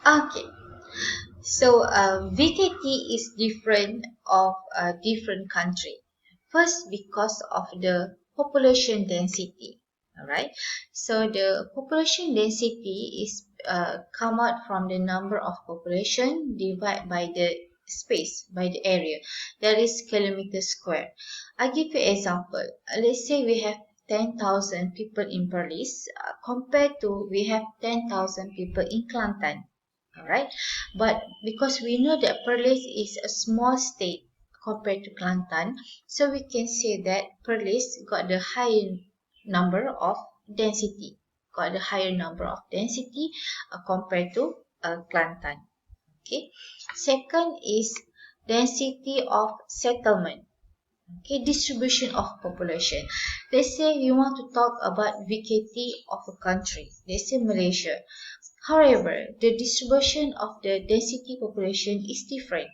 Okay, so VKT is different of a different country. First, because of the population density. All right. So the population density is come out from the number of population divided by the space by the area. That is kilometer square. I give you example. Let's say we have 10,000 people in Perlis compared to we have 10,000 people in Kelantan. Alright, but because we know that Perlis is a small state compared to Kelantan, so we can say that Perlis got the higher number of density, compared to Kelantan. Okay, second is density of settlement. Okay, distribution of population. Let's say we want to talk about VKT of a country. Let's say Malaysia. However, the distribution of the density population is different.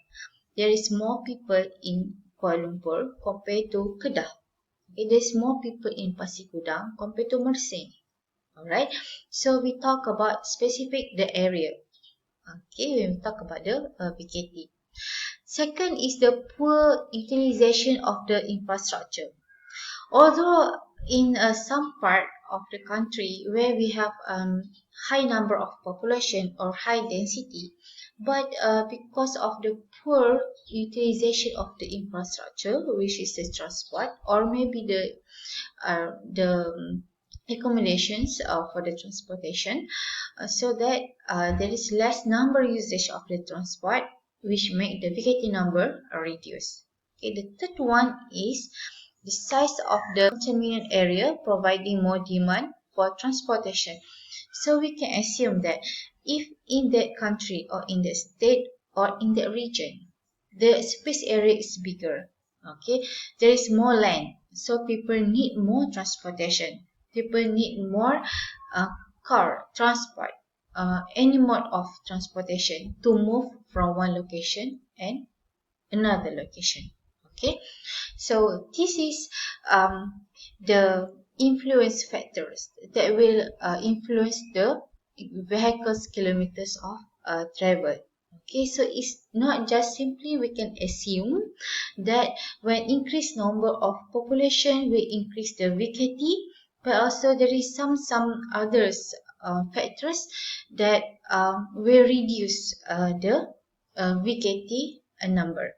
There is more people in Kuala Lumpur compared to Kedah. Okay, there's more people in Pasir Gudang compared to Mersing. Alright, so we talk about specific the area. Okay, when we talk about the PKT. Second is the poor utilization of the infrastructure. Although in some part of the country where we have high number of population or high density, but because of the poor utilization of the infrastructure, which is the transport or maybe the accommodations for the transportation, so that there is less number usage of the transport, which make the VKT number reduce. Okay, the third one is the size of the contaminant area providing more demand for transportation. So we can assume that if in that country or in the state or in the region, the space area is bigger, okay, there is more land, so people need more transportation. People need more uh, car transport, any mode of transportation to move from one location and another location. Okay, so this is the influence factors that will influence the vehicles kilometers of travel. Okay, so it's not just simply we can assume that when increased number of population will increase the VKT, but also there is some others factors that will reduce the VKT number.